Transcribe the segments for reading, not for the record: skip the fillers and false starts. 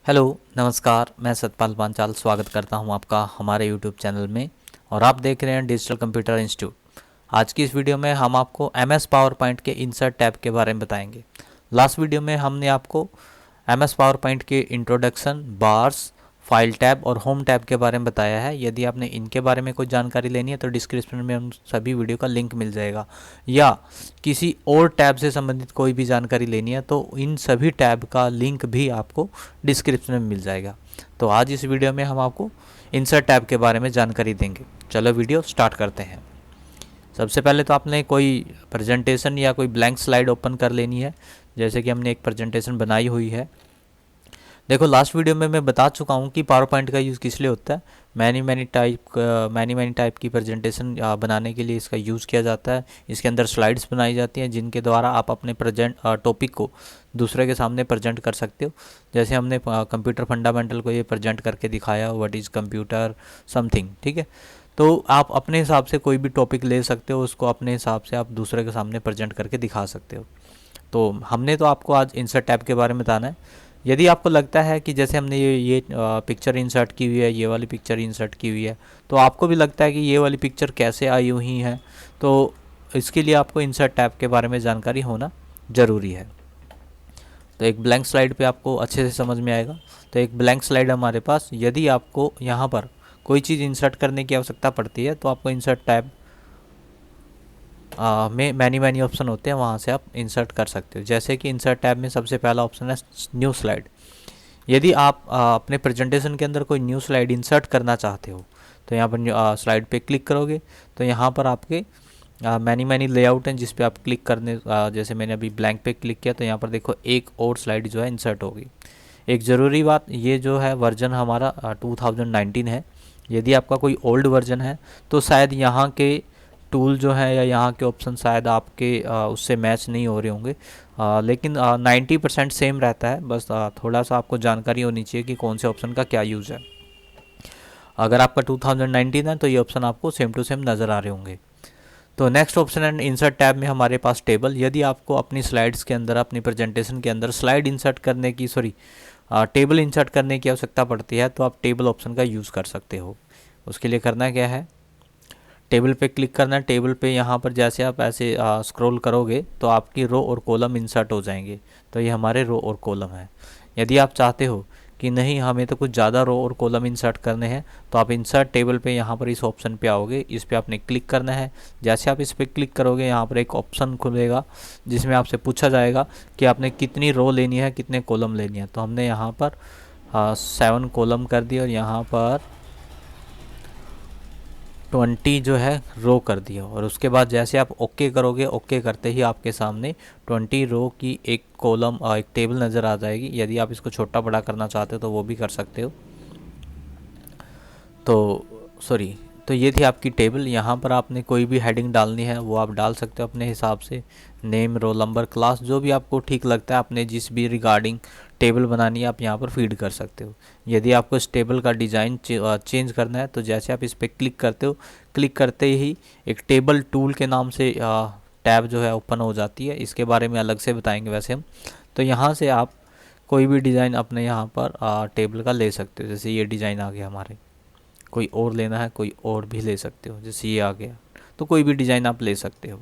Hello, नमस्कार। मैं सतपाल पांचाल स्वागत करता हूं आपका हमारे यूट्यूब चैनल में और आप देख रहे हैं डिजिटल कंप्यूटर इंस्टीट्यूट। आज की इस वीडियो में हम आपको एमएस पावर पॉइंट के इंसर्ट टैब के बारे में बताएंगे। लास्ट वीडियो में हमने आपको एमएस पावर पॉइंट के इंट्रोडक्शन, बार्स, फाइल टैब और होम टैब के बारे में बताया है। यदि आपने इनके बारे में कोई जानकारी लेनी है तो डिस्क्रिप्शन में उन सभी वीडियो का लिंक मिल जाएगा, या किसी और टैब से संबंधित कोई भी जानकारी लेनी है तो इन सभी टैब का लिंक भी आपको डिस्क्रिप्शन में मिल जाएगा। तो आज इस वीडियो में हम आपको इंसर्ट टैब के बारे में जानकारी देंगे। चलो वीडियो स्टार्ट करते हैं। सबसे पहले तो आपने कोई प्रेजेंटेशन या कोई ब्लैंक स्लाइड ओपन कर लेनी है। जैसे कि हमने एक प्रेजेंटेशन बनाई हुई है। देखो, लास्ट वीडियो में मैं बता चुका हूँ कि पावर पॉइंट का यूज़ किस लिए होता है। मैनी टाइप की प्रेजेंटेशन बनाने के लिए इसका यूज़ किया जाता है। इसके अंदर स्लाइड्स बनाई जाती हैं जिनके द्वारा आप अपने टॉपिक को दूसरे के सामने प्रेजेंट कर सकते हो। जैसे हमने कंप्यूटर फंडामेंटल को ये प्रेजेंट करके दिखाया, व्हाट इज़ कंप्यूटर समथिंग, ठीक है। तो आप अपने हिसाब से कोई भी टॉपिक ले सकते हो, उसको अपने हिसाब से आप दूसरे के सामने प्रेजेंट करके दिखा सकते हो। तो हमने तो आपको आज इंसर्ट टैब के बारे में बताना है। यदि आपको लगता है कि जैसे हमने ये पिक्चर इंसर्ट की हुई है, ये वाली पिक्चर इंसर्ट की हुई है, तो आपको भी लगता है कि ये वाली पिक्चर कैसे आई हुई है, तो इसके लिए आपको इंसर्ट टैब के बारे में जानकारी होना ज़रूरी है। तो एक ब्लैंक स्लाइड पे आपको अच्छे से समझ में आएगा। तो एक ब्लैंक स्लाइड हमारे पास, यदि आपको यहाँ पर कोई चीज़ इंसर्ट करने की आवश्यकता पड़ती है तो आपको इंसर्ट टैब में मैनी ऑप्शन होते हैं, वहाँ से आप इंसर्ट कर सकते हो। जैसे कि इंसर्ट टैब में सबसे पहला ऑप्शन है न्यू स्लाइड। यदि आप अपने प्रेजेंटेशन के अंदर कोई न्यू स्लाइड इंसर्ट करना चाहते हो तो यहाँ पर स्लाइड पे क्लिक करोगे तो यहाँ पर आपके मैनी लेआउट हैं जिस पे आप क्लिक करने, जैसे मैंने अभी ब्लैंक पे क्लिक किया तो यहाँ पर देखो एक और स्लाइड जो है इंसर्ट होगी। एक ज़रूरी बात, ये जो है वर्जन हमारा 2019 है। यदि आपका कोई ओल्ड वर्जन है तो शायद यहाँ के टूल जो है या यहाँ के ऑप्शन शायद आपके उससे मैच नहीं हो रहे होंगे, लेकिन 90% सेम रहता है। बस थोड़ा सा आपको जानकारी होनी चाहिए कि कौन से ऑप्शन का क्या यूज़ है। अगर आपका 2019 है तो ये ऑप्शन आपको सेम टू सेम नज़र आ रहे होंगे। तो नेक्स्ट ऑप्शन है इंसर्ट टैब में हमारे पास टेबल। यदि आपको अपनी स्लाइड्स के अंदर, अपनी प्रेजेंटेशन के अंदर स्लाइड इंसर्ट करने की टेबल इंसर्ट करने की आवश्यकता पड़ती है तो आप टेबल ऑप्शन का यूज़ कर सकते हो। उसके लिए करना क्या है, टेबल पे क्लिक करना है। टेबल पे यहाँ पर जैसे आप ऐसे स्क्रॉल करोगे तो आपकी रो और कॉलम इंसर्ट हो जाएंगे। तो ये हमारे रो और कॉलम है। यदि आप चाहते हो कि नहीं, हमें तो कुछ ज़्यादा रो और कॉलम इंसर्ट करने हैं, तो आप इंसर्ट टेबल पे यहाँ पर इस ऑप्शन पे आओगे। इस पे आपने क्लिक करना है। जैसे आप इस पर क्लिक करोगे यहाँ पर एक ऑप्शन खुलेगा जिसमें आपसे पूछा जाएगा कि आपने कितनी रो लेनी है, कितने कॉलम लेनी है। तो हमने यहाँ पर 7 कॉलम कर दिया और यहाँ पर 20 जो है रो कर दिया। और उसके बाद जैसे आप ओके करोगे, ओके करते ही आपके सामने 20 रो की एक कॉलम, एक टेबल नज़र आ जाएगी। यदि आप इसको छोटा बड़ा करना चाहते हो तो वो भी कर सकते हो। तो ये थी आपकी टेबल। यहाँ पर आपने कोई भी हेडिंग डालनी है वो आप डाल सकते हो अपने हिसाब से। नेम, रोल नंबर, क्लास, जो भी आपको ठीक लगता है, आपने जिस भी रिगार्डिंग टेबल बनानी है आप यहाँ पर फीड कर सकते हो। यदि आपको इस टेबल का डिज़ाइन चेंज करना है तो जैसे आप इस पर क्लिक करते हो, क्लिक करते ही एक टेबल टूल के नाम से टैब जो है ओपन हो जाती है। इसके बारे में अलग से बताएंगे वैसे हम। तो यहाँ से आप कोई भी डिज़ाइन अपने यहाँ पर टेबल का ले सकते हो। जैसे ये डिज़ाइन आ गया हमारे, कोई और लेना है कोई और भी ले सकते हो। जैसे ये आ गया तो कोई भी डिज़ाइन आप ले सकते हो।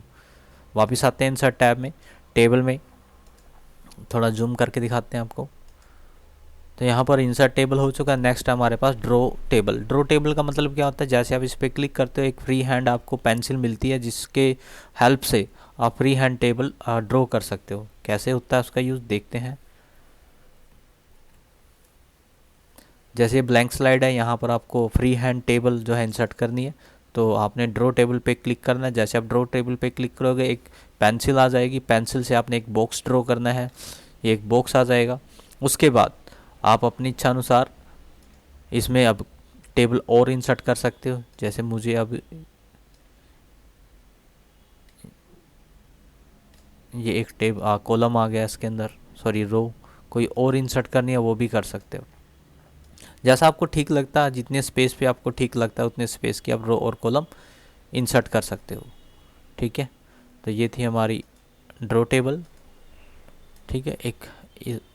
वापस आते हैं इंसर्ट टैब में, टेबल में थोड़ा जूम करके दिखाते हैं आपको। तो यहाँ पर इंसर्ट टेबल हो चुका है। नेक्स्ट हमारे पास ड्रॉ टेबल। ड्रॉ टेबल का मतलब क्या होता है, जैसे आप इस पर क्लिक करते हो एक फ्री हैंड आपको पेंसिल मिलती है जिसके हेल्प से आप फ्री हैंड टेबल ड्रॉ कर सकते हो। कैसे होता है उसका यूज़ देखते हैं। जैसे ब्लैंक स्लाइड है, यहाँ पर आपको फ्री हैंड टेबल जो है इंसर्ट करनी है तो आपने ड्रॉ टेबल पे क्लिक करना है। जैसे आप ड्रॉ टेबल पे क्लिक करोगे एक पेंसिल आ जाएगी। पेंसिल से आपने एक बॉक्स ड्रॉ करना है, एक बॉक्स आ जाएगा। उसके बाद आप अपनी इच्छा अनुसार इसमें अब टेबल और इंसर्ट कर सकते हो। जैसे मुझे अब ये एक कॉलम आ गया इसके अंदर, रो, कोई और इंसर्ट करनी है वो भी कर सकते हो। जैसा आपको ठीक लगता है, जितने स्पेस पे आपको ठीक लगता है उतने स्पेस की आप रो और कॉलम इंसर्ट कर सकते हो। ठीक है, तो ये थी हमारी ड्रॉ टेबल। ठीक है, एक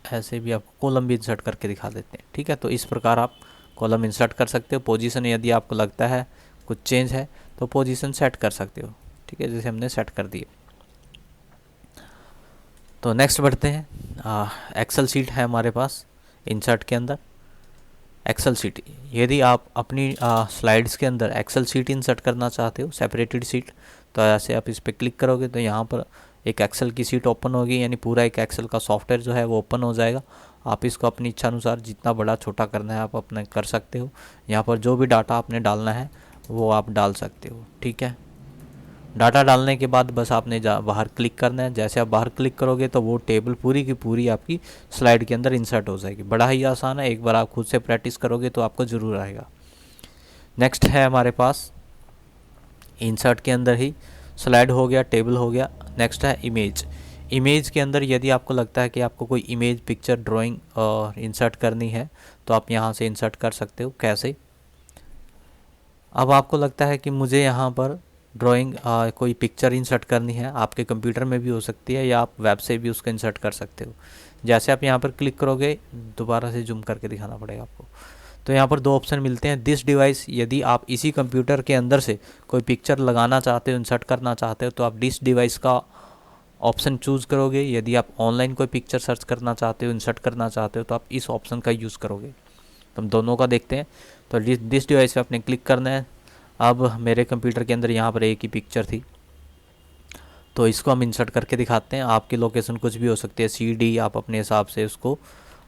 ऐसे भी आपको कॉलम भी इंसर्ट करके दिखा देते हैं। ठीक है, तो इस प्रकार आप कॉलम इंसर्ट कर सकते हो। पोजीशन यदि आपको लगता है कुछ चेंज है तो पोजीशन सेट कर सकते हो। ठीक है, जैसे हमने सेट कर दिया। तो नेक्स्ट बढ़ते हैं। एक्सेल सीट है हमारे पास इंसर्ट के अंदर। एक्सेल सीट, यदि आप अपनी स्लाइड्स के अंदर एक्सेल सीट इंसर्ट करना चाहते हो, सेपरेटेड सीट, तो ऐसे आप इस पर क्लिक करोगे तो यहाँ पर एक एक्सेल की सीट ओपन होगी, यानी पूरा एक एक्सेल का सॉफ्टवेयर जो है वो ओपन हो जाएगा। आप इसको अपनी इच्छा अनुसार जितना बड़ा छोटा करना है आप अपने कर सकते हो। यहाँ पर जो भी डाटा आपने डालना है वो आप डाल सकते हो। ठीक है, डाटा डालने के बाद बस आपने बाहर क्लिक करना है। जैसे आप बाहर क्लिक करोगे तो वो टेबल पूरी की पूरी आपकी स्लाइड के अंदर इंसर्ट हो जाएगी। बड़ा ही आसान है, एक बार आप खुद से प्रैक्टिस करोगे तो आपको ज़रूर आएगा। नेक्स्ट है हमारे पास इंसर्ट के अंदर ही स्लाइड हो गया, टेबल हो गया। नेक्स्ट है इमेज। इमेज के अंदर यदि आपको लगता है कि आपको कोई इमेज, पिक्चर, ड्राइंग और इंसर्ट करनी है तो आप यहाँ से इंसर्ट कर सकते हो। कैसे? अब आपको लगता है कि मुझे यहाँ पर ड्राइंग कोई पिक्चर इंसर्ट करनी है, आपके कंप्यूटर में भी हो सकती है या आप वेब से भी उसको इंसर्ट कर सकते हो। जैसे आप यहाँ पर क्लिक करोगे, दोबारा से जूम करके दिखाना पड़ेगा आपको, तो यहाँ पर दो ऑप्शन मिलते हैं। दिस डिवाइस, यदि आप इसी कंप्यूटर के अंदर से कोई पिक्चर लगाना चाहते हो, इंसर्ट करना चाहते हो, तो आप दिस डिवाइस का ऑप्शन चूज़ करोगे। यदि आप ऑनलाइन कोई पिक्चर सर्च करना चाहते हो, इंसर्ट करना चाहते हो, तो आप इस ऑप्शन का यूज़ करोगे। तो हम दोनों का देखते हैं। तो दिस डिवाइस पे आपने क्लिक करना है। अब मेरे कंप्यूटर के अंदर यहाँ पर एक ही पिक्चर थी, तो इसको हम इंसर्ट करके दिखाते हैं। आपकी लोकेशन कुछ भी हो सकती है, CD, आप अपने हिसाब से उसको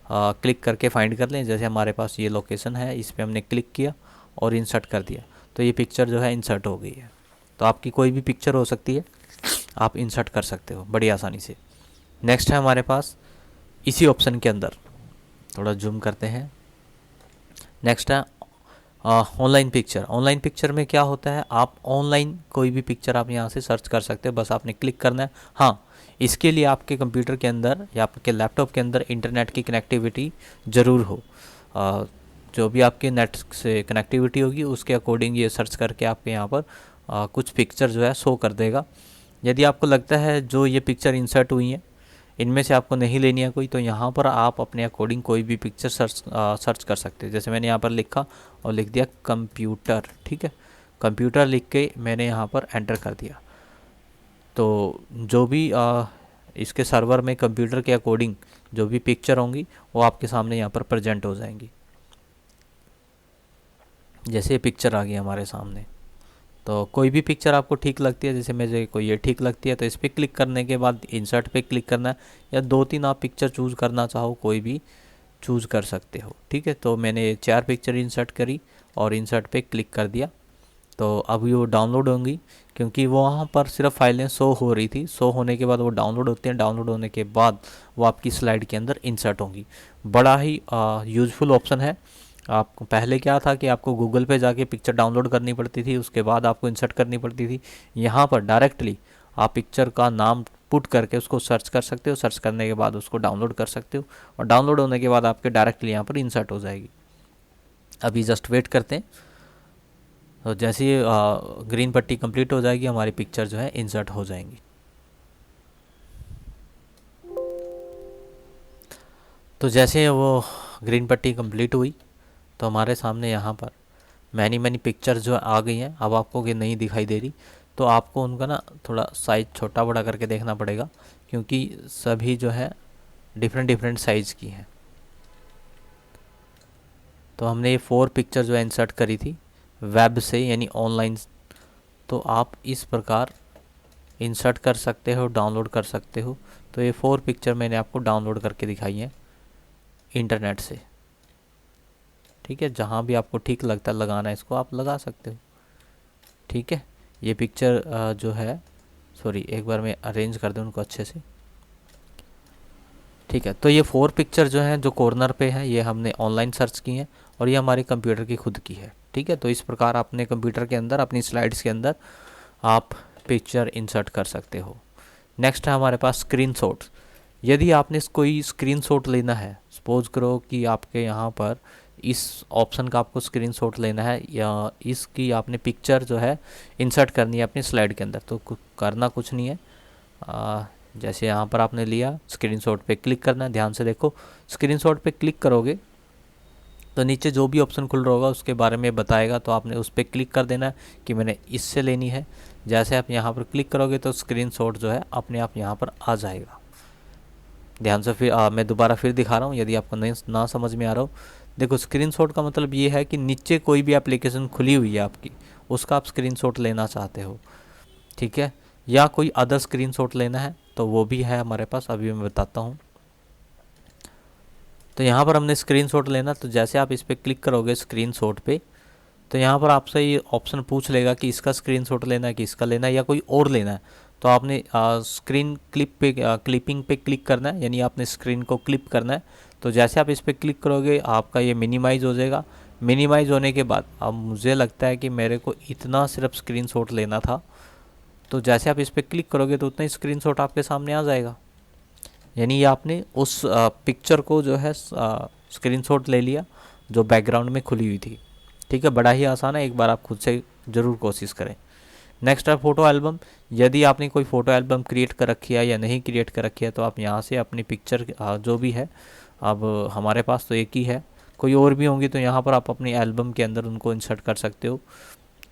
क्लिक करके फाइंड कर लें। जैसे हमारे पास ये लोकेशन है, इस पर हमने क्लिक किया और इंसर्ट कर दिया, तो ये पिक्चर जो है इंसर्ट हो गई है। तो आपकी कोई भी पिक्चर हो सकती है, आप इंसर्ट कर सकते हो बड़ी आसानी से। नेक्स्ट है हमारे पास इसी ऑप्शन के अंदर, थोड़ा जूम करते हैं। नेक्स्ट है ऑनलाइन पिक्चर। ऑनलाइन पिक्चर में क्या होता है, आप ऑनलाइन कोई भी पिक्चर आप यहाँ से सर्च कर सकते हो, बस आपने क्लिक करना है। हाँ, इसके लिए आपके कंप्यूटर के अंदर या आपके लैपटॉप के अंदर इंटरनेट की कनेक्टिविटी ज़रूर हो। जो भी आपके नेट से कनेक्टिविटी होगी उसके अकॉर्डिंग ये सर्च करके आपके यहाँ पर कुछ पिक्चर जो है शो कर देगा। यदि आपको लगता है जो ये पिक्चर इंसर्ट हुई हैं इनमें से आपको नहीं लेनी है कोई, तो यहाँ पर आप अपने अकॉर्डिंग कोई भी पिक्चर सर्च कर सकते हैं। जैसे मैंने यहाँ पर लिखा और लिख दिया कंप्यूटर। ठीक है, कंप्यूटर लिख के मैंने यहाँ पर एंटर कर दिया, तो जो भी इसके सर्वर में कंप्यूटर के अकॉर्डिंग जो भी पिक्चर होंगी वो आपके सामने यहाँ पर प्रेजेंट हो जाएंगी। जैसे ये पिक्चर आ गई हमारे सामने, तो कोई भी पिक्चर आपको ठीक लगती है, जैसे मुझे कोई ये ठीक लगती है, तो इस पर क्लिक करने के बाद इंसर्ट पे क्लिक करना है, या 2-3 आप पिक्चर चूज़ करना चाहो कोई भी चूज़ कर सकते हो। ठीक है, तो मैंने 4 पिक्चर इंसर्ट करी और इंसर्ट पे क्लिक कर दिया। तो अभी वो डाउनलोड होंगी, क्योंकि वो वहाँ पर सिर्फ फाइलें शो हो रही थी। शो होने के बाद वो डाउनलोड होती हैं, डाउनलोड होने के बाद वो आपकी स्लाइड के अंदर इंसर्ट होंगी। बड़ा ही यूज़फुल ऑप्शन है। आपको पहले क्या था कि आपको गूगल पे जाके पिक्चर डाउनलोड करनी पड़ती थी, उसके बाद आपको इंसर्ट करनी पड़ती थी। यहाँ पर डायरेक्टली आप पिक्चर का नाम पुट करके उसको सर्च कर सकते हो, सर्च करने के बाद उसको डाउनलोड कर सकते हो, और डाउनलोड होने के बाद आपके डायरेक्टली यहाँ पर इंसर्ट हो जाएगी। अभी जस्ट वेट करते हैं, तो जैसे ही ग्रीन पट्टी कंप्लीट हो जाएगी हमारी पिक्चर जो है इंसर्ट हो जाएंगी। तो जैसे वो ग्रीन पट्टी कंप्लीट हुई तो हमारे सामने यहाँ पर मैनी पिक्चर जो आ गई हैं। अब आपको ये नहीं दिखाई दे रही, तो आपको उनका ना थोड़ा साइज़ छोटा बड़ा करके देखना पड़ेगा, क्योंकि सभी जो है डिफरेंट साइज़ की हैं। तो हमने ये 4 पिक्चर जो है इंसर्ट करी थी वेब से, यानी ऑनलाइन। तो आप इस प्रकार इंसर्ट कर सकते हो, डाउनलोड कर सकते हो। तो ये 4 पिक्चर मैंने आपको डाउनलोड करके दिखाई हैं इंटरनेट से। ठीक है, जहाँ भी आपको ठीक लगता है लगाना है इसको आप लगा सकते हो। ठीक है, ये पिक्चर जो है, सॉरी एक बार मैं अरेंज कर दूँ उनको अच्छे से। ठीक है, तो ये 4 पिक्चर जो हैं जो कॉर्नर पे हैं ये हमने ऑनलाइन सर्च की हैं, और ये हमारे कंप्यूटर की खुद की है। ठीक है, तो इस प्रकार अपने कंप्यूटर के अंदर अपनी स्लाइड्स के अंदर आप पिक्चर इंसर्ट कर सकते हो। नेक्स्ट है हमारे पास स्क्रीनशॉट्स। यदि आपने कोई स्क्रीनशॉट लेना है, सपोज करो कि आपके यहाँ पर इस ऑप्शन का आपको स्क्रीनशॉट लेना है, या इसकी आपने पिक्चर जो है इंसर्ट करनी है अपनी स्लाइड के अंदर, तो करना कुछ नहीं है। जैसे यहाँ पर आपने लिया, स्क्रीनशॉट पे क्लिक करना है। ध्यान से देखो, स्क्रीनशॉट पे क्लिक करोगे तो नीचे जो भी ऑप्शन खुल रहा होगा उसके बारे में बताएगा, तो आपने उस पर क्लिक कर देना है कि मैंने इससे लेनी है। जैसे आप यहाँ पर क्लिक करोगे तो स्क्रीनशॉट जो है अपने आप यहाँ पर आ जाएगा। ध्यान से फिर मैं दोबारा फिर दिखा रहा हूँ, यदि आपको नहीं ना समझ में आ रहा हो। देखो, स्क्रीनशॉट का मतलब ये है कि नीचे कोई भी एप्लीकेशन खुली हुई है आपकी, उसका आप स्क्रीनशॉट लेना चाहते हो, ठीक है, या कोई अदर स्क्रीनशॉट लेना है तो वो भी है हमारे पास, अभी मैं बताता हूँ। तो यहाँ पर हमने स्क्रीनशॉट लेना, तो जैसे आप इस पर क्लिक करोगे स्क्रीनशॉट पे, तो यहाँ पर आपसे ये ऑप्शन पूछ लेगा कि इसका स्क्रीनशॉट लेना है कि इसका लेना है या कोई और लेना है। तो आपने स्क्रीन क्लिप पे क्लिपिंग पे क्लिक करना है, यानी आपने स्क्रीन को क्लिप करना है। तो जैसे आप इस पर क्लिक करोगे आपका ये मिनिमाइज़ हो जाएगा। मिनिमाइज़ होने के बाद अब मुझे लगता है कि मेरे को इतना सिर्फ स्क्रीनशॉट लेना था, तो जैसे आप इस पर क्लिक करोगे तो उतना ही स्क्रीनशॉट आपके सामने आ जाएगा। यानी ये आपने उस पिक्चर को जो है स्क्रीनशॉट ले लिया जो बैकग्राउंड में खुली हुई थी। ठीक है, बड़ा ही आसान है, एक बार आप खुद से ज़रूर कोशिश करें। नेक्स्ट है फ़ोटो एल्बम। यदि आपने कोई फ़ोटो एल्बम क्रिएट कर रखी है या नहीं क्रिएट कर रखी है तो आप यहाँ से अपनी पिक्चर जो भी है, अब हमारे पास तो एक ही है, कोई और भी होंगी तो यहाँ पर आप अपनी एल्बम के अंदर उनको इंसर्ट कर सकते हो।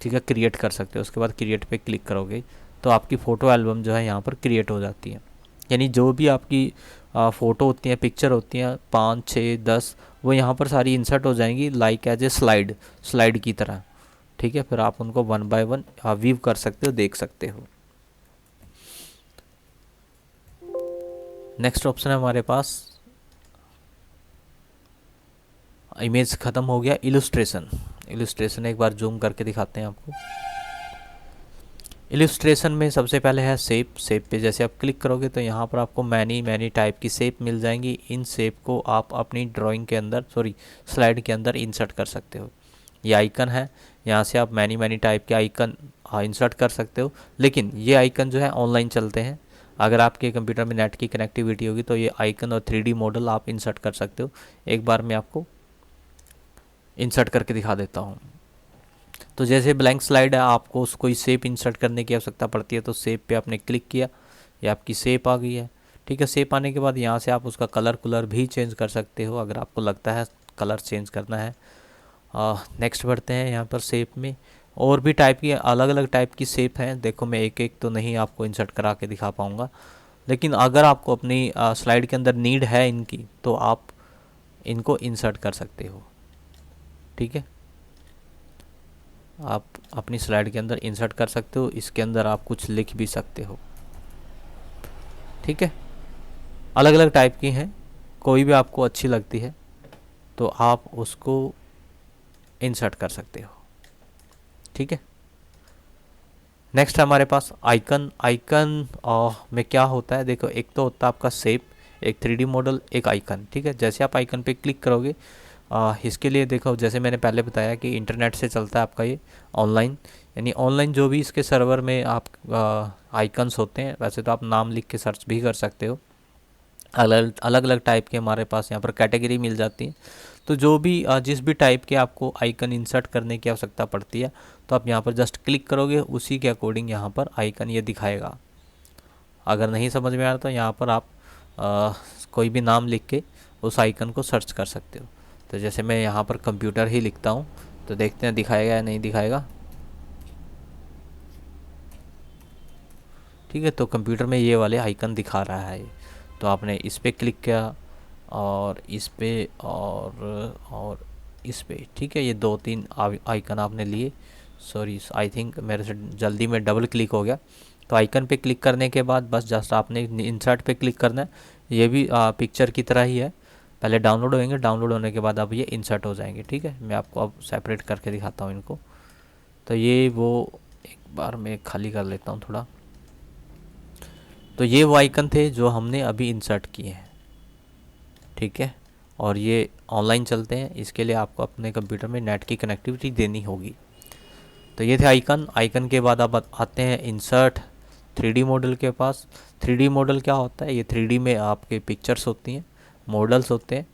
ठीक है, क्रिएट कर सकते हो। उसके बाद क्रिएट पे क्लिक करोगे तो आपकी फ़ोटो एल्बम जो है यहाँ पर क्रिएट हो जाती है। यानी जो भी आपकी फ़ोटो होती हैं, पिक्चर होती हैं 5, 6, 10, वो यहाँ पर सारी इंसर्ट हो जाएंगी लाइक एज ए स्लाइड की तरह। ठीक है, फिर आप उनको 1 बाय 1 व्यू कर सकते हो, देख सकते हो। नेक्स्ट ऑप्शन है हमारे पास, इमेज ख़त्म हो गया, इलस्ट्रेशन एक बार जूम करके दिखाते हैं आपको। इलस्ट्रेशन में सबसे पहले है शेप पे जैसे आप क्लिक करोगे तो यहाँ पर आपको मैनी टाइप की शेप मिल जाएंगी। इन शेप को आप अपनी ड्राइंग के अंदर, स्लाइड के अंदर इंसर्ट कर सकते हो। ये आइकन है, यहाँ से आप मैनी टाइप के आइकन इंसर्ट कर सकते हो। लेकिन ये आइकन जो है ऑनलाइन चलते हैं। अगर आपके कंप्यूटर में नेट की कनेक्टिविटी होगी तो ये आइकन और 3D मॉडल आप इंसर्ट कर सकते हो। एक बार मैं आपको इंसर्ट करके दिखा देता हूँ। तो जैसे ब्लैंक स्लाइड है, आपको कोई शेप इंसर्ट करने की आवश्यकता पड़ती है, तो शेप पे आपने क्लिक किया, ये आपकी शेप आ गई है। ठीक है, शेप आने के बाद यहाँ से आप उसका कलर भी चेंज कर सकते हो अगर आपको लगता है कलर चेंज करना है। नेक्स्ट बढ़ते हैं। यहाँ पर शेप में और भी टाइप की अलग अलग टाइप की शेप हैं। देखो, मैं एक एक तो नहीं आपको इंसर्ट करा के दिखा पाऊँगा, लेकिन अगर आपको अपनी स्लाइड के अंदर नीड है इनकी तो आप इनको इंसर्ट कर सकते हो। ठीक है, आप अपनी स्लाइड के अंदर इंसर्ट कर सकते हो। इसके अंदर आप कुछ लिख भी सकते हो। ठीक है, अलग अलग टाइप की हैं, कोई भी आपको अच्छी लगती है तो आप उसको इंसर्ट कर सकते हो। ठीक है, नेक्स्ट हमारे पास आइकन में क्या होता है। देखो, एक तो होता है आपका शेप, एक 3D मॉडल, एक आइकन। ठीक है, जैसे आप आइकन पे क्लिक करोगे, इसके लिए देखो, जैसे मैंने पहले बताया कि इंटरनेट से चलता है आपका ये ऑनलाइन, यानी ऑनलाइन जो भी इसके सर्वर में आप आइकन्स होते हैं, वैसे तो आप नाम लिख के सर्च भी कर सकते हो। अलग अलग टाइप के हमारे पास यहाँ पर कैटेगरी मिल जाती है। तो जो भी जिस भी टाइप के आपको आइकन इंसर्ट करने की आवश्यकता पड़ती है तो आप यहाँ पर जस्ट क्लिक करोगे, उसी के अकॉर्डिंग यहाँ पर आइकन ये दिखाएगा। अगर नहीं समझ में आ रहा तो यहाँ पर आप कोई भी नाम लिख के उस आइकन को सर्च कर सकते हो। तो जैसे मैं यहाँ पर कंप्यूटर ही लिखता हूँ, तो देखते हैं दिखाएगा या नहीं दिखाएगा। ठीक है, तो कंप्यूटर में ये वाले आइकन दिखा रहा है। तो आपने इस पर क्लिक किया और इस पे और इस पे। ठीक है, ये 2-3 आइकन आपने लिए। आई थिंक मेरे से जल्दी में डबल क्लिक हो गया। तो आइकन पे क्लिक करने के बाद बस जस्ट आपने इंसर्ट पे क्लिक करना है। ये भी पिक्चर की तरह ही है, पहले डाउनलोड होंगे, डाउनलोड होने के बाद अब ये इंसर्ट हो जाएंगे। ठीक है, मैं आपको अब सेपरेट करके दिखाता हूँ इनको। तो ये वो, एक बार मैं खाली कर लेता हूँ थोड़ा। तो ये वो आइकन थे जो हमने अभी इंसर्ट किए हैं। ठीक है, और ये ऑनलाइन चलते हैं, इसके लिए आपको अपने कंप्यूटर में नेट की कनेक्टिविटी देनी होगी। तो ये थे आइकन के बाद आप आते हैं इंसर्ट 3D मॉडल के पास। 3D मॉडल क्या होता है, ये 3D में आपके पिक्चर्स होती हैं, मॉडल्स होते हैं।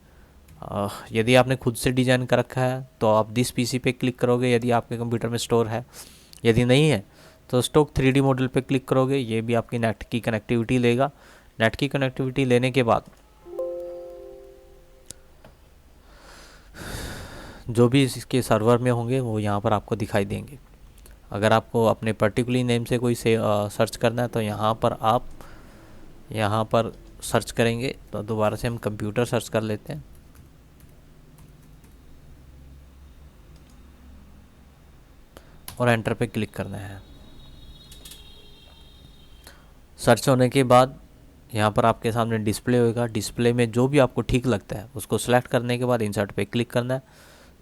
यदि आपने खुद से डिज़ाइन कर रखा है तो आप दिस पीसी पे क्लिक करोगे, यदि आपके कंप्यूटर में स्टोर है। यदि नहीं है तो स्टॉक 3D मॉडल पे क्लिक करोगे, ये भी आपकी नेट की कनेक्टिविटी लेगा। नेट की कनेक्टिविटी लेने के बाद जो भी इसके सर्वर में होंगे वो यहाँ पर आपको दिखाई देंगे। अगर आपको अपने पर्टिकुलर नेम से कोई से सर्च करना है तो यहाँ पर आप यहाँ पर सर्च करेंगे। तो दोबारा से हम कंप्यूटर सर्च कर लेते हैं। और एंटर पे क्लिक करना है। सर्च होने के बाद यहाँ पर आपके सामने डिस्प्ले होगा। डिस्प्ले में जो भी आपको ठीक लगता है उसको सेलेक्ट करने के बाद इंसर्ट पे क्लिक करना है।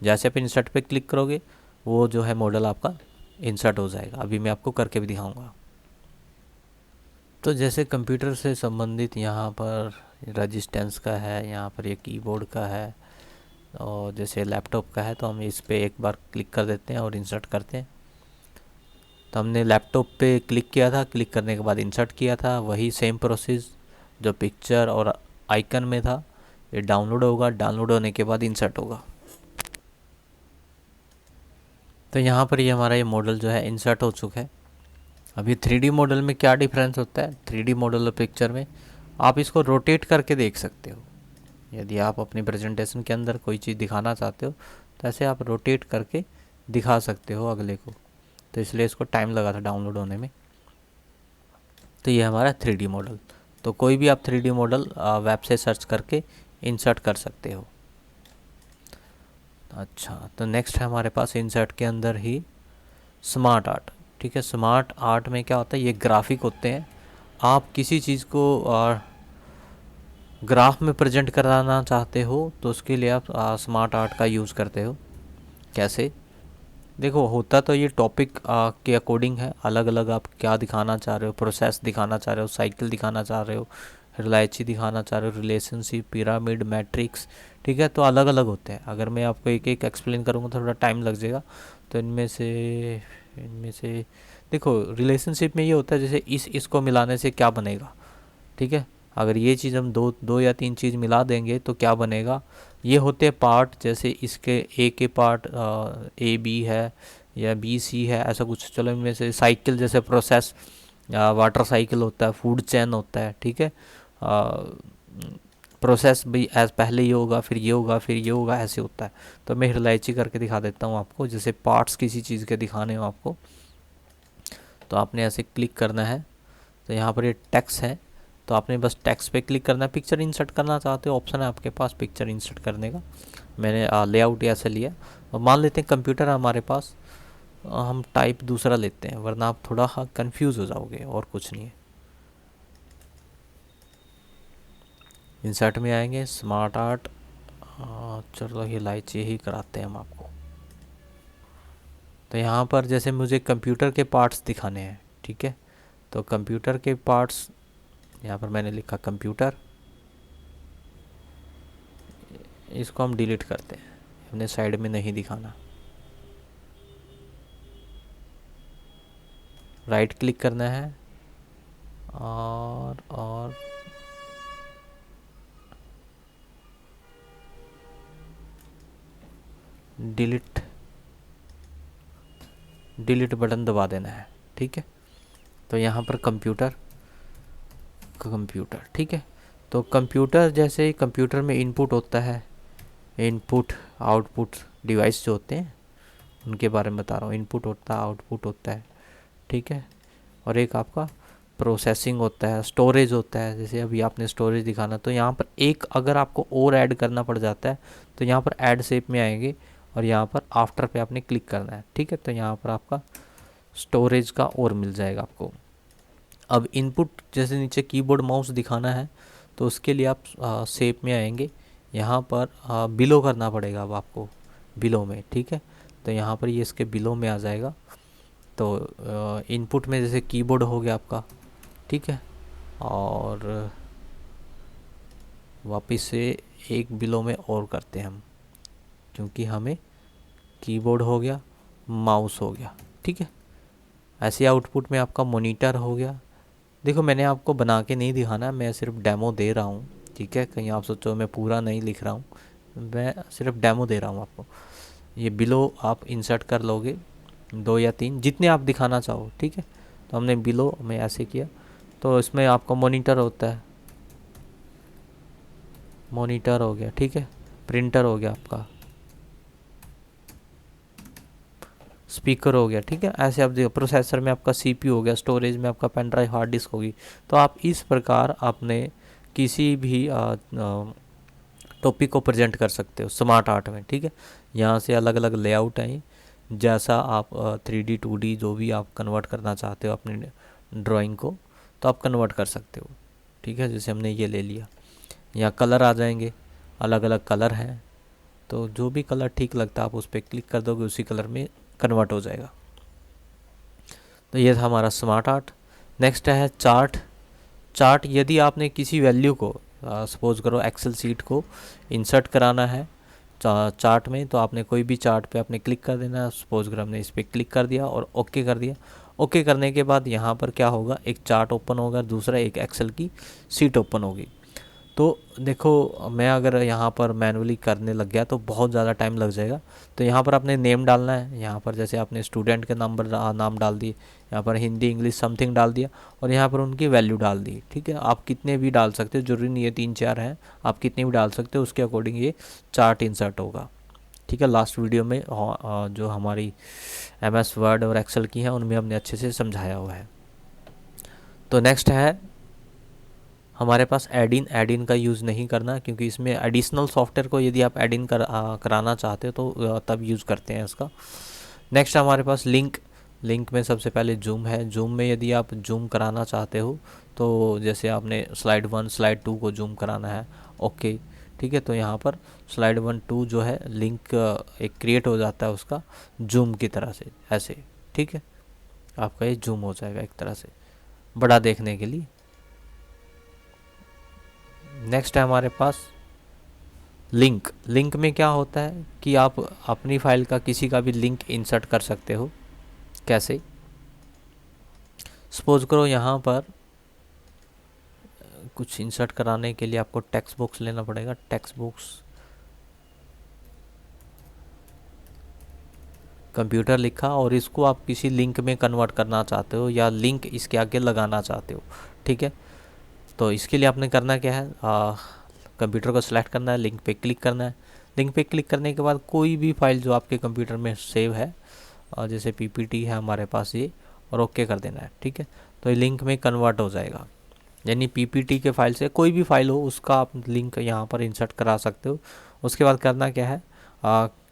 जैसे आप इंसर्ट पे क्लिक करोगे वो जो है मॉडल आपका इंसर्ट हो जाएगा। अभी मैं आपको करके भी दिखाऊंगा। तो जैसे कंप्यूटर से संबंधित यहाँ पर रजिस्टेंस का है, यहाँ पर ये कीबोर्ड का है, और जैसे लैपटॉप का है तो हम इस पर एक बार क्लिक कर देते हैं और इंसर्ट करते हैं। तो हमने लैपटॉप पे क्लिक किया था, क्लिक करने के बाद इंसर्ट किया था। वही सेम प्रोसेस जो पिक्चर और आइकन में था, ये डाउनलोड होगा। डाउनलोड होने के बाद इंसर्ट होगा। तो यहाँ पर ये हमारा ये मॉडल जो है इंसर्ट हो चुका है। अभी 3D मॉडल में क्या डिफरेंस होता है, 3D मॉडल और पिक्चर में आप इसको रोटेट करके देख सकते हो। यदि आप अपनी प्रेजेंटेशन के अंदर कोई चीज़ दिखाना चाहते हो तो ऐसे आप रोटेट करके दिखा सकते हो अगले को। तो इसलिए इसको टाइम लगा था डाउनलोड होने में। तो ये हमारा 3D मॉडल। तो कोई भी आप 3D मॉडल वेब से सर्च करके इंसर्ट कर सकते हो। अच्छा, तो नेक्स्ट है हमारे पास इंसर्ट के अंदर ही स्मार्ट आर्ट। ठीक है, स्मार्ट आर्ट में क्या होता है, ये ग्राफिक होते हैं। आप किसी चीज़ को ग्राफ में प्रेजेंट कराना चाहते हो तो उसके लिए आप स्मार्ट आर्ट का यूज़ करते हो। कैसे, देखो होता तो ये टॉपिक के अकॉर्डिंग है। अलग अलग आप क्या दिखाना चाह रहे हो, प्रोसेस दिखाना चाह रहे हो, साइकिल दिखाना चाह रहे हो, रिलायची दिखाना चाह रहे हो, रिलेशनशिप, पिरामिड, मैट्रिक्स। ठीक है, तो अलग अलग होते हैं। अगर मैं आपको एक एक एक्सप्लेन करूँगा तो थोड़ा टाइम लग जाएगा। तो इनमें से देखो, रिलेशनशिप में ये होता है जैसे इसको मिलाने से क्या बनेगा। ठीक है, अगर ये चीज़ हम दो या तीन चीज़ मिला देंगे तो क्या बनेगा। ये होते हैं पार्ट, जैसे इसके ए के पार्ट ए बी है या बी सी है, ऐसा कुछ। चलो इनमें से साइकिल जैसे प्रोसेस, वाटर साइकिल होता है, फूड चेन होता है। ठीक है, प्रोसेस भी एज पहले ये होगा, फिर ये होगा, फिर ये होगा, ऐसे होता है। तो मैं इलायची करके दिखा देता हूँ आपको। जैसे पार्ट्स किसी चीज़ के दिखाने हो आपको तो आपने ऐसे क्लिक करना है। तो यहाँ पर ये टेक्स्ट है तो आपने बस टेक्स्ट पे क्लिक करना है। पिक्चर इंसर्ट करना चाहते हो, ऑप्शन है आपके पास पिक्चर इंसर्ट करने का। मैंने लेआउट ऐसे लिया। और मान लेते हैं कंप्यूटर है हमारे पास, हम टाइप दूसरा लेते हैं, वरना आप थोड़ा कंफ्यूज हो जाओगे, और कुछ नहीं है। इंसर्ट में आएंगे, स्मार्ट आर्ट, चलो ये इलायची ही कराते हैं हम आपको। तो यहाँ पर जैसे मुझे कंप्यूटर के पार्ट्स दिखाने हैं। ठीक है, तो कंप्यूटर के पार्ट्स यहाँ पर मैंने लिखा कंप्यूटर, इसको हम डिलीट करते हैं, हमने साइड में नहीं दिखाना। राइट क्लिक करना है और डिलीट बटन दबा देना है। ठीक है, तो यहाँ पर कंप्यूटर। ठीक है, तो कंप्यूटर जैसे कंप्यूटर में इनपुट होता है, इनपुट आउटपुट डिवाइस जो होते हैं उनके बारे में बता रहा हूँ। इनपुट होता है, आउटपुट होता है। ठीक है, और एक आपका प्रोसेसिंग होता है, स्टोरेज होता है। जैसे अभी आपने स्टोरेज दिखाना तो यहाँ पर एक अगर आपको और ऐड करना पड़ जाता है तो यहाँ पर ऐड शेप में आएंगे और यहाँ पर आफ्टर पे आपने क्लिक करना है। ठीक है, तो यहाँ पर आपका स्टोरेज का और मिल जाएगा आपको। अब इनपुट जैसे नीचे कीबोर्ड माउस दिखाना है तो उसके लिए आप शेप में आएंगे, यहाँ पर बिलो करना पड़ेगा अब आपको, बिलो में। ठीक है, तो यहाँ पर ये इसके बिलो में आ जाएगा। तो इनपुट में जैसे कीबोर्ड हो गया आपका। ठीक है, और वापस से एक बिलो में और करते हैं हम, क्योंकि हमें कीबोर्ड हो गया, माउस हो गया। ठीक है, ऐसे आउटपुट में आपका मॉनिटर हो गया। देखो मैंने आपको बना के नहीं दिखाना, मैं सिर्फ डेमो दे रहा हूँ। ठीक है, कहीं आप सोचो मैं पूरा नहीं लिख रहा हूँ, मैं सिर्फ डेमो दे रहा हूँ आपको। ये बिलो आप इंसर्ट कर लोगे, 2 या 3 जितने आप दिखाना चाहो। ठीक है, तो हमने बिलो में ऐसे किया। तो इसमें आपका मॉनिटर होता है, मॉनिटर हो गया, ठीक है, प्रिंटर हो गया आपका, स्पीकर हो गया, ठीक है। ऐसे आप देखो, प्रोसेसर में आपका सीपीयू हो गया, स्टोरेज में आपका पेन ड्राइव, हार्ड डिस्क होगी। तो आप इस प्रकार आपने किसी भी टॉपिक को प्रेजेंट कर सकते हो स्मार्ट आर्ट में, ठीक है। यहाँ से अलग अलग लेआउट हैं, जैसा आप 3D 2D जो भी आप कन्वर्ट करना चाहते हो अपनी ड्राइंग को, तो आप कन्वर्ट कर सकते हो, ठीक है। जैसे हमने ये ले लिया, यहाँ कलर आ जाएंगे, अलग अलग कलर हैं, तो जो भी कलर ठीक लगता है आप उस पर क्लिक कर दोगे, उसी कलर में कन्वर्ट हो जाएगा। तो ये था हमारा स्मार्ट आर्ट। नेक्स्ट है चार्ट। चार्ट, यदि आपने किसी वैल्यू को सपोज करो एक्सेल सीट को इंसर्ट कराना है चार्ट में, तो आपने कोई भी चार्ट पे आपने क्लिक कर देना है। सपोज करो हमने इस पर क्लिक कर दिया और ओके कर दिया। ओके करने के बाद यहाँ पर क्या होगा, एक चार्ट ओपन होगा, दूसरा एक एक्सेल की सीट ओपन होगी। तो देखो, मैं अगर यहाँ पर मैनुअली करने लग गया तो बहुत ज़्यादा टाइम लग जाएगा। तो यहाँ पर आपने नेम डालना है, यहाँ पर जैसे आपने स्टूडेंट के नाम डाल दिए, यहाँ पर हिंदी इंग्लिश समथिंग डाल दिया, और यहाँ पर उनकी वैल्यू डाल दी, ठीक है। आप कितने भी डाल सकते हो, जरूरी नहीं है 3-4 हैं, आप कितने भी डाल सकते हो, उसके अकॉर्डिंग ये चार्ट इंसर्ट होगा, ठीक है। लास्ट वीडियो में जो हमारी MS वर्ड और एक्सेल की हैं उनमें हमने अच्छे से समझाया हुआ है। तो नेक्स्ट है हमारे पास एड इन का यूज़ नहीं करना, क्योंकि इसमें एडिशनल सॉफ्टवेयर को यदि आप एड इन कराना चाहते हो तो तब यूज़ करते हैं इसका। नेक्स्ट हमारे पास लिंक में सबसे पहले जूम है। जूम में यदि आप जूम कराना चाहते हो, तो जैसे आपने स्लाइड 1 स्लाइड 2 को जूम कराना है, ओके, ठीक है। तो यहाँ पर स्लाइड 1 2 जो है लिंक एक क्रिएट हो जाता है उसका जूम की तरह से, ऐसे, ठीक है। आपका ये जूम हो जाएगा एक तरह से बड़ा देखने के लिए। नेक्स्ट है हमारे पास लिंक में क्या होता है कि आप अपनी फाइल का किसी का भी लिंक इंसर्ट कर सकते हो। कैसे, सपोज करो यहाँ पर कुछ इंसर्ट कराने के लिए आपको टेक्स्ट बॉक्स लेना पड़ेगा। टेक्स्ट बॉक्स कंप्यूटर लिखा, और इसको आप किसी लिंक में कन्वर्ट करना चाहते हो या लिंक इसके आगे लगाना चाहते हो, ठीक है। तो इसके लिए आपने करना क्या है, कंप्यूटर को सिलेक्ट करना है, लिंक पे क्लिक करना है। लिंक पे क्लिक करने के बाद कोई भी फाइल जो आपके कंप्यूटर में सेव है, जैसे PPT है हमारे पास ये, और ओके कर देना है, ठीक है। तो ये लिंक में कन्वर्ट हो जाएगा, यानी PPT के फाइल से कोई भी फाइल हो उसका आप लिंक यहाँ पर इंसर्ट करा सकते हो। उसके बाद करना क्या है,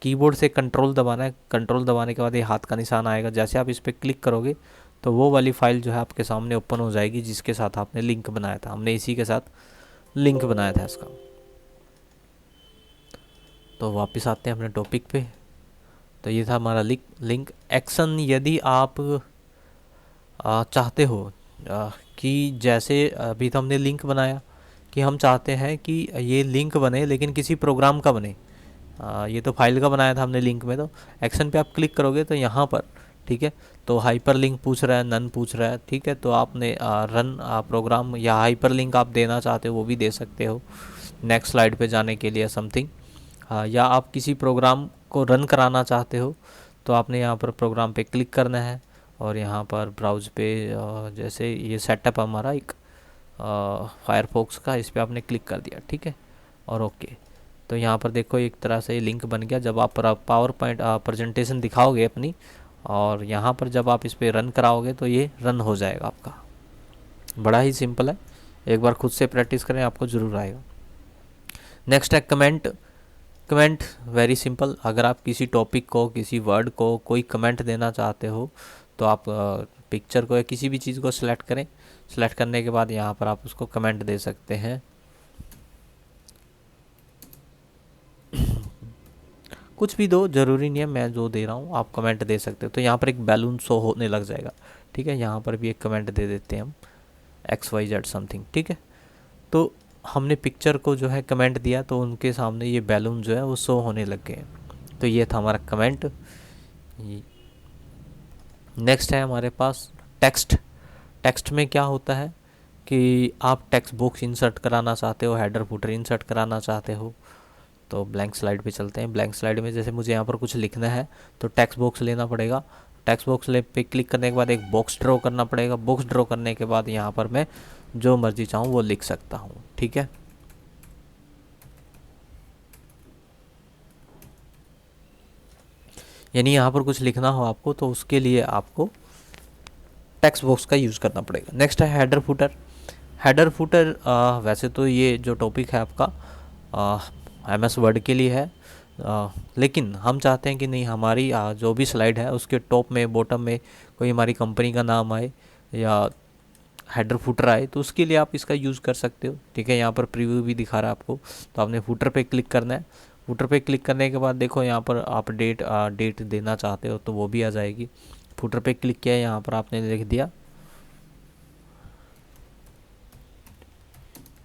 कीबोर्ड से कंट्रोल दबाना है। कंट्रोल दबाने के बाद ये हाथ का निशान आएगा, जैसे आप इस पर क्लिक करोगे तो वो वाली फाइल जो है आपके सामने ओपन हो जाएगी जिसके साथ आपने लिंक बनाया था। हमने इसी के साथ लिंक बनाया था इसका। तो वापस आते हैं अपने टॉपिक पे। तो ये था हमारा लिंक एक्शन। यदि आप चाहते हो कि जैसे अभी तो हमने लिंक बनाया, कि हम चाहते हैं कि ये लिंक बने लेकिन किसी प्रोग्राम का बने। ये तो फाइल का बनाया था हमने लिंक में, तो एक्शन पे आप क्लिक करोगे तो यहाँ पर, ठीक है, तो हाइपर लिंक पूछ रहा है, नन पूछ रहा है, ठीक है। तो आपने रन प्रोग्राम या हाइपर लिंक आप देना चाहते हो वो भी दे सकते हो नेक्स्ट स्लाइड पे जाने के लिए समथिंग। या आप किसी प्रोग्राम को रन कराना चाहते हो तो आपने यहाँ पर प्रोग्राम पे क्लिक करना है, और यहाँ पर ब्राउज पे जैसे ये सेटअप हमारा एक फायरफॉक्स का, इस पर आपने क्लिक कर दिया, ठीक है, और ओके। तो यहाँ पर देखो एक तरह से लिंक बन गया। जब आप पावर पॉइंट प्रेजेंटेशन दिखाओगे अपनी, और यहाँ पर जब आप इस पर रन कराओगे तो ये रन हो जाएगा आपका। बड़ा ही सिंपल है, एक बार खुद से प्रैक्टिस करें, आपको ज़रूर आएगा। नेक्स्ट है कमेंट। Comment very simple. अगर आप किसी टॉपिक को, किसी वर्ड को कोई कमेंट देना चाहते हो तो आप पिक्चर को या किसी भी चीज़ को सिलेक्ट करें। सिलेक्ट करने के बाद यहाँ पर आप उसको कमेंट दे सकते हैं। कुछ भी दो, ज़रूरी नहीं है मैं जो दे रहा हूँ, आप कमेंट दे सकते हो। तो यहाँ पर एक बैलून शो होने लग जाएगा, ठीक है। यहाँ पर भी एक कमेंट दे देते हैं हम, XYZ समथिंग, ठीक है। तो हमने पिक्चर को जो है कमेंट दिया तो उनके सामने ये बैलून जो है वो शो होने लग गए। तो ये था हमारा कमेंट। नेक्स्ट है हमारे पास टेक्स्ट। टेक्स्ट में क्या होता है कि आप टेक्स्ट बॉक्स इंसर्ट कराना चाहते हो, हेडर फुटर इंसर्ट कराना चाहते हो। तो ब्लैंक स्लाइड पे चलते हैं। ब्लैंक स्लाइड में जैसे मुझे यहाँ पर कुछ लिखना है तो टेक्स्ट बॉक्स लेना पड़ेगा। टेक्स्ट बॉक्स पे क्लिक करने के बाद एक बॉक्स ड्रॉ करना पड़ेगा। बॉक्स ड्रॉ करने के बाद यहाँ पर मैं जो मर्जी चाहूँ वो लिख सकता हूँ, ठीक है। यानी यहाँ पर कुछ लिखना हो आपको तो उसके लिए आपको टेक्स्ट बॉक्स का यूज़ करना पड़ेगा। नेक्स्ट है हेडर फुटर। हेडर फुटर वैसे तो ये जो टॉपिक है आपका MS वर्ड के लिए है, लेकिन हम चाहते हैं कि नहीं, हमारी जो भी स्लाइड है उसके टॉप में बॉटम में कोई हमारी कंपनी का नाम आए या हेडर फुटर आए, तो उसके लिए आप इसका यूज़ कर सकते हो। ठीक है, यहाँ पर प्रीव्यू भी दिखा रहा है आपको, तो आपने फुटर पे क्लिक करना है। फुटर पे क्लिक करने के बाद देखो यहाँ पर आप डेट देना चाहते हो तो वो भी आ जाएगी। फुटर पे क्लिक किया, यहाँ पर आपने लिख दिया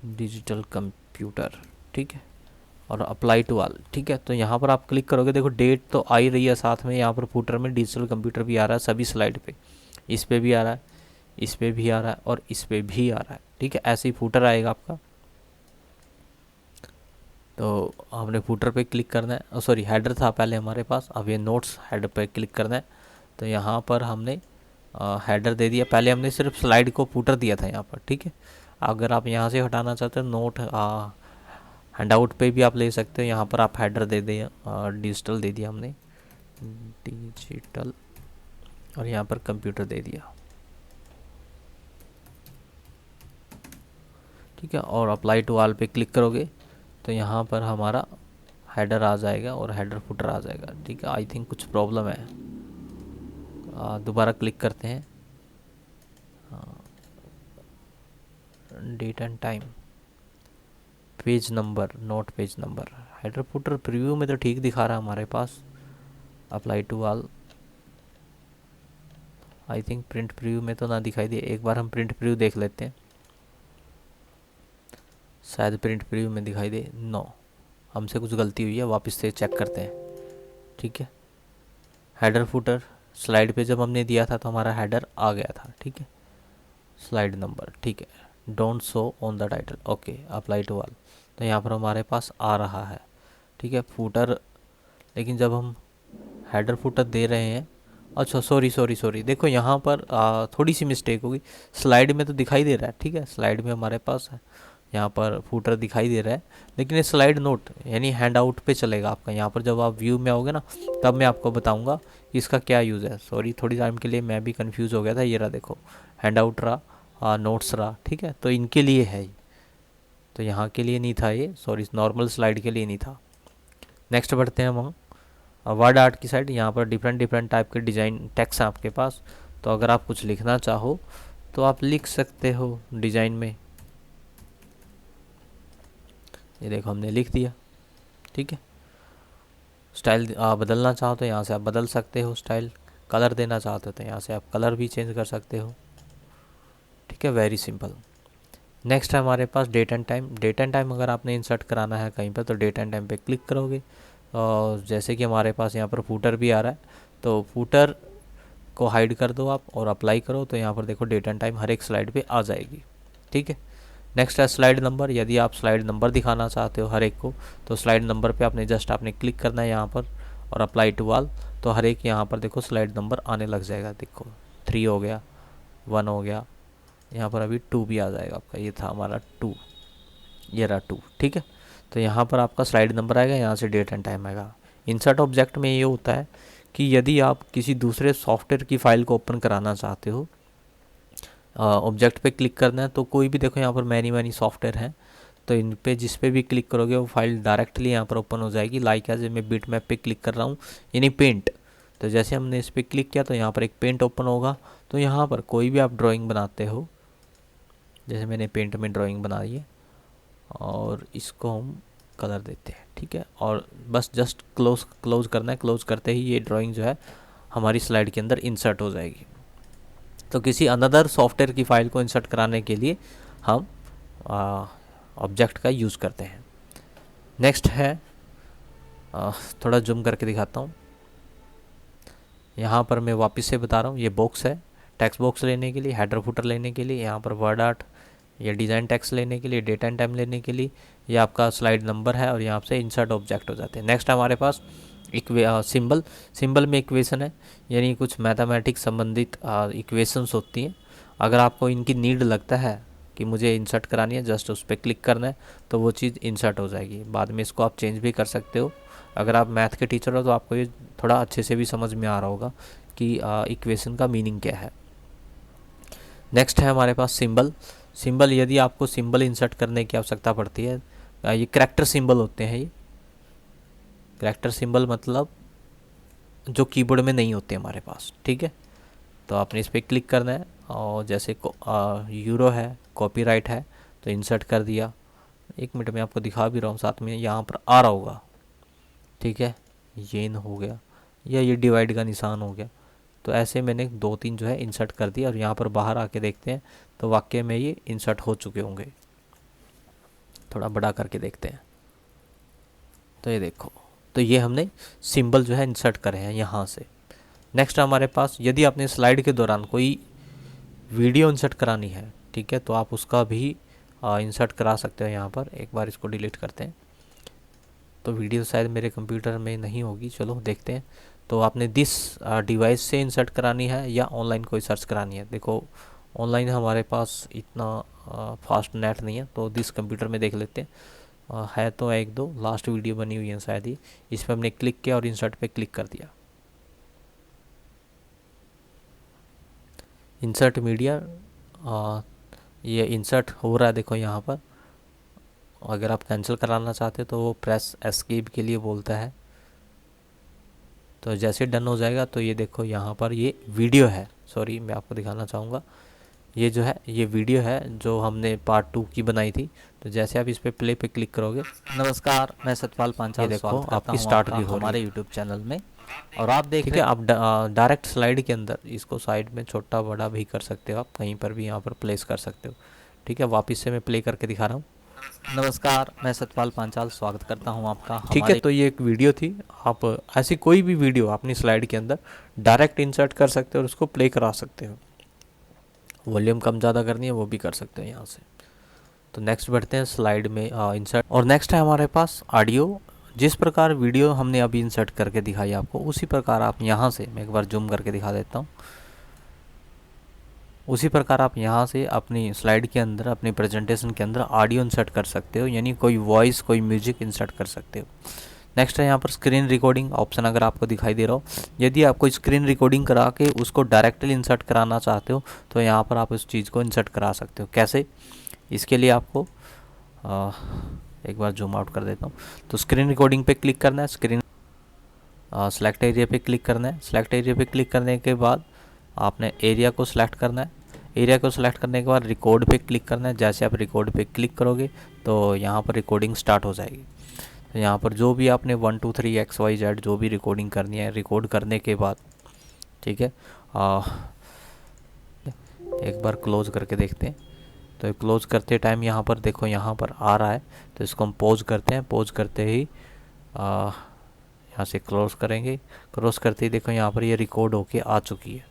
डिजिटल कंप्यूटर, ठीक है, और अप्लाई टू ऑल। ठीक है, तो यहाँ पर आप क्लिक करोगे, देखो डेट तो आ ही रही है, साथ में यहाँ पर फुटर में डिजिटल कंप्यूटर भी आ रहा है सभी स्लाइड पे। इस पे भी आ रहा है, इस पे भी आ रहा है और इस पे भी आ रहा है। ठीक है, ऐसे ही फुटर आएगा आपका। तो हमने फुटर पे क्लिक करना है, सॉरी हेडर था पहले हमारे पास, अब ये नोट्स हेडर पे क्लिक करना है। तो यहाँ पर हमने हेडर दे दिया, पहले हमने सिर्फ स्लाइड को फुटर दिया था यहाँ पर। ठीक है, अगर आप यहाँ से हटाना चाहते हो नोट हैंडआउट पे भी आप ले सकते हो, यहाँ पर आप हेडर दे दें, डिजिटल दे दिया हमने, डिजिटल, और यहाँ पर कंप्यूटर दे दिया। ठीक है, और अप्लाई टू ऑल पे क्लिक करोगे तो यहाँ पर हमारा हेडर आ जाएगा और हेडर फुटर आ जाएगा। ठीक है, आई थिंक कुछ प्रॉब्लम है, दोबारा क्लिक करते हैं, date and time, page number, note page number, header footer preview में तो ठीक दिखा रहा है हमारे पास। Apply to all, I think print preview में तो ना दिखाई दे, एक बार हम प्रिंट प्रीव्यू देख लेते हैं, शायद प्रिंट प्रीव्यू में दिखाई दे। नो, हमसे कुछ गलती हुई है, वापस से चेक करते हैं। ठीक है, हेडर फुटर स्लाइड पे जब हमने दिया था तो हमारा हेडर आ गया था। ठीक है, स्लाइड नंबर, ठीक है, don't show on the title, okay, apply to all, तो यहाँ पर हमारे पास आ रहा है। ठीक है, फुटर, लेकिन जब हम हेडर फुटर दे रहे हैं, अच्छा सॉरी, देखो यहाँ पर थोड़ी सी मिस्टेक होगी, स्लाइड में तो दिखाई दे रहा है। ठीक है, स्लाइड में हमारे पास है, यहाँ पर फुटर दिखाई दे रहा है, लेकिन ये स्लाइड नोट यानी हैंड आउट पे चलेगा आपका। यहाँ पर जब आप व्यू में आओगे ना, तब मैं आपको बताऊंगा इसका क्या यूज़ है। सॉरी, थोड़ी टाइम के लिए मैं भी कंफ्यूज हो गया था। ये रहा देखो, हैंड आउट रहा, नोट्स रहा। ठीक है, तो इनके लिए है, तो यहाँ के लिए नहीं था ये, सॉरी, नॉर्मल स्लाइड के लिए नहीं था। नेक्स्ट बढ़ते हैं हम वर्ड आर्ट की साइड। यहाँ पर डिफरेंट टाइप के डिज़ाइन टेक्स्ट हैं आपके पास, तो अगर आप कुछ लिखना चाहो तो आप लिख सकते हो डिज़ाइन में। ये देखो हमने लिख दिया। ठीक है, स्टाइल बदलना चाहो तो यहाँ से आप बदल सकते हो स्टाइल, कलर देना चाहते हो तो यहाँ से आप कलर भी चेंज कर सकते हो। ठीक है, वेरी सिंपल। नेक्स्ट है हमारे पास date and time. Date and time अगर आपने इंसर्ट कराना है कहीं पर तो डेट एंड टाइम पे क्लिक करोगे, और जैसे कि हमारे पास यहाँ पर फूटर भी आ रहा है, तो फूटर को हाइड कर दो आप और अप्लाई करो, तो यहाँ पर देखो डेट एंड टाइम हर एक स्लाइड पे आ जाएगी। ठीक है, नेक्स्ट है स्लाइड नंबर। यदि आप स्लाइड नंबर दिखाना चाहते हो हर एक को, तो स्लाइड नंबर पे आपने क्लिक करना है यहाँ पर और अप्लाई टू ऑल, तो हर एक यहाँ पर देखो स्लाइड नंबर आने लग जाएगा। देखो 3 हो गया, 1 हो गया, यहाँ पर अभी 2 भी आ जाएगा आपका। ये था हमारा 2, ये रहा 2। ठीक है, तो यहाँ पर आपका स्लाइड नंबर आएगा, यहाँ से डेट एंड टाइम आएगा। इंसर्ट ऑब्जेक्ट में ये होता है कि यदि आप किसी दूसरे सॉफ्टवेयर की फ़ाइल को ओपन कराना चाहते हो, ऑब्जेक्ट पे क्लिक करना है, तो कोई भी देखो यहाँ पर मैनी सॉफ्टवेयर हैं, तो इन पे जिस पे भी क्लिक करोगे वो फाइल डायरेक्टली यहाँ पर ओपन हो जाएगी। लाइक एज मैं बिट मैप पे क्लिक कर रहा हूँ, यानी पेंट, तो जैसे हमने इस पर क्लिक किया तो यहाँ पर एक पेंट ओपन होगा। तो यहाँ पर कोई भी आप ड्राइंग बनाते हो, जैसे मैंने पेंट में ड्राइंग बनाई है और इसको हम कलर देते हैं। ठीक है, और बस जस्ट क्लोज करना है। क्लोज करते ही ये ड्राइंग जो है हमारी स्लाइड के अंदर इंसर्ट हो जाएगी। तो किसी अनदर सॉफ्टवेयर की फ़ाइल को इंसर्ट कराने के लिए हम ऑब्जेक्ट का यूज़ करते हैं। नेक्स्ट है, थोड़ा जूम करके दिखाता हूँ। यहाँ पर मैं वापस से बता रहा हूँ, ये बॉक्स है टेक्स्ट बॉक्स लेने के लिए, हेडर फुटर लेने के लिए, यहाँ पर वर्ड आर्ट या डिज़ाइन टेक्स्ट लेने के लिए, डेट एंड टाइम लेने के लिए, ये आपका स्लाइड नंबर है और यहाँ से इंसर्ट ऑब्जेक्ट हो जाते हैं। नेक्स्ट हमारे पास सिंबल में इक्वेशन है, यानी कुछ मैथमेटिक्स संबंधित इक्वेशंस होती हैं। अगर आपको इनकी नीड लगता है कि मुझे इंसर्ट करानी है, जस्ट उस पर क्लिक करना है तो वो चीज़ इंसर्ट हो जाएगी। बाद में इसको आप चेंज भी कर सकते हो अगर आप मैथ के टीचर हो तो आपको ये थोड़ा अच्छे से भी समझ में आ रहा होगा कि इक्वेशन का मीनिंग क्या है। नेक्स्ट है हमारे पास सिंबल। सिंबल, यदि आपको सिंबल इंसर्ट करने की आवश्यकता पड़ती है, ये करैक्टर सिंबल होते हैं। ये करैक्टर सिंबल मतलब जो कीबोर्ड में नहीं होते हमारे पास, ठीक है। तो आपने इस पर क्लिक करना है और जैसे यूरो है, कॉपीराइट है, तो इंसर्ट कर दिया। 1 मिनट में आपको दिखा भी रहा हूँ, साथ में यहाँ पर आ रहा होगा, ठीक है। येन हो गया या ये डिवाइड का निशान हो गया। तो ऐसे मैंने 2-3 जो है इंसर्ट कर दिया और यहाँ पर बाहर आके देखते हैं तो वाकई में ये इंसर्ट हो चुके होंगे। थोड़ा बड़ा करके देखते हैं तो ये देखो, तो ये हमने सिंबल जो है इंसर्ट करे हैं यहाँ से। नेक्स्ट हमारे पास, यदि आपने स्लाइड के दौरान कोई वीडियो इंसर्ट करानी है, ठीक है, तो आप उसका भी इंसर्ट करा सकते हो यहाँ पर। एक बार इसको डिलीट करते हैं। तो वीडियो शायद मेरे कंप्यूटर में नहीं होगी, चलो देखते हैं। तो आपने दिस डिवाइस से इंसर्ट करानी है या ऑनलाइन कोई सर्च करानी है। देखो ऑनलाइन हमारे पास इतना फास्ट नेट नहीं है, तो दिस कंप्यूटर में देख लेते हैं। है तो 1-2 लास्ट वीडियो बनी हुई है शायद ही। इस पर हमने क्लिक किया और इंसर्ट पे क्लिक कर दिया। इंसर्ट मीडिया, ये इंसर्ट हो रहा है, देखो यहाँ पर। अगर आप कैंसिल कराना चाहते हो तो वो प्रेस एस्केप के लिए बोलता है। तो जैसे डन हो जाएगा तो ये देखो यहाँ पर ये वीडियो है, सॉरी मैं आपको दिखाना चाहूँगा। ये जो है ये वीडियो है जो हमने पार्ट 2 की बनाई थी। तो जैसे आप इस पे प्ले पे क्लिक करोगे, नमस्कार, मैं सतपाल पांचाल देखो स्वागत करता आपकी हूं स्टार्ट आपका भी हो रही हमारे है। यूट्यूब चैनल में। और आप देख ठीक रहे है, आप डायरेक्ट स्लाइड के अंदर इसको साइड में छोटा बड़ा भी कर सकते हो, आप कहीं पर भी यहाँ पर प्लेस कर सकते हो। ठीक है, वापस से मैं प्ले करके दिखा रहा हूँ। नमस्कार, मैं सतपाल पांचाल स्वागत करता हूं आपका ठीक है, हमारे। तो ये एक वीडियो थी। आप ऐसी कोई भी वीडियो अपनी स्लाइड के अंदर डायरेक्ट इंसर्ट कर सकते हो और उसको प्ले करा सकते हो। वॉल्यूम कम ज़्यादा करनी है वो भी कर सकते हो यहाँ से। तो नेक्स्ट बढ़ते हैं स्लाइड में इंसर्ट। और नेक्स्ट है हमारे पास ऑडियो। जिस प्रकार वीडियो हमने अभी इंसर्ट करके दिखाई आपको, उसी प्रकार आप यहाँ से, मैं एक बार जूम करके दिखा देता हूँ, उसी प्रकार आप यहाँ से अपनी स्लाइड के अंदर, अपनी प्रेजेंटेशन के अंदर ऑडियो इंसर्ट कर सकते हो, यानी कोई वॉइस, कोई म्यूजिक इंसर्ट कर सकते हो। नेक्स्ट है यहाँ पर स्क्रीन रिकॉर्डिंग ऑप्शन, अगर आपको दिखाई दे रहा हो। यदि आप कोई स्क्रीन रिकॉर्डिंग करा के उसको डायरेक्टली इंसर्ट कराना चाहते हो तो यहाँ पर आप उस चीज़ को इंसर्ट करा सकते हो। कैसे? इसके लिए आपको एक बार जूम आउट कर देता हूँ। तो स्क्रीन रिकॉर्डिंग पे क्लिक करना है, स्क्रीन सेलेक्ट एरिया पे क्लिक करना है। सेलेक्ट एरिया पे क्लिक करने के बाद आपने एरिया को सिलेक्ट करना है। एरिया को सिलेक्ट करने के बाद रिकॉर्ड पे क्लिक करना है। जैसे आप रिकॉर्ड पे क्लिक करोगे तो यहाँ पर रिकॉर्डिंग स्टार्ट हो जाएगी। तो यहाँ पर जो भी आपने 1 2 3 XYZ जो भी रिकॉर्डिंग करनी है, रिकॉर्ड करने के बाद, ठीक है, एक बार क्लोज करके देखते हैं। तो क्लोज करते टाइम यहाँ पर देखो, यहाँ पर आ रहा है, तो इसको हम पॉज करते हैं। पॉज करते ही यहाँ से क्लोज करेंगे। क्लोज करते ही देखो यहाँ पर ये रिकॉर्ड होके आ चुकी है।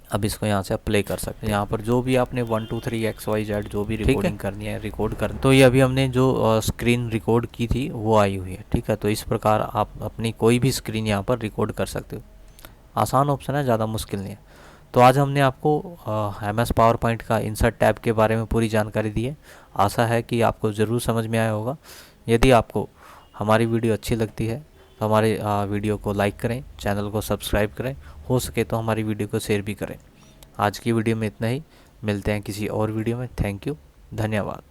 अब इसको यहाँ से आप प्ले कर सकते हैं। यहाँ पर जो भी आपने 1 2 3 XYZ जो भी रिकॉर्डिंग करनी है, रिकॉर्ड करनी, तो ये अभी हमने जो स्क्रीन रिकॉर्ड की थी वो आई हुई है। ठीक है, तो इस प्रकार आप अपनी कोई भी स्क्रीन यहाँ पर रिकॉर्ड कर सकते हो। आसान ऑप्शन है, ज़्यादा मुश्किल नहीं है। तो आज हमने आपको MS पावर पॉइंट का इंसर्ट टैब के बारे में पूरी जानकारी दी है। आशा है कि आपको ज़रूर समझ में आया होगा। यदि आपको हमारी वीडियो अच्छी लगती है तो हमारे वीडियो को लाइक करें, चैनल को सब्सक्राइब करें, हो सके तो हमारी वीडियो को शेयर भी करें। आज की वीडियो में इतना ही, मिलते हैं किसी और वीडियो में। थैंक यू, धन्यवाद।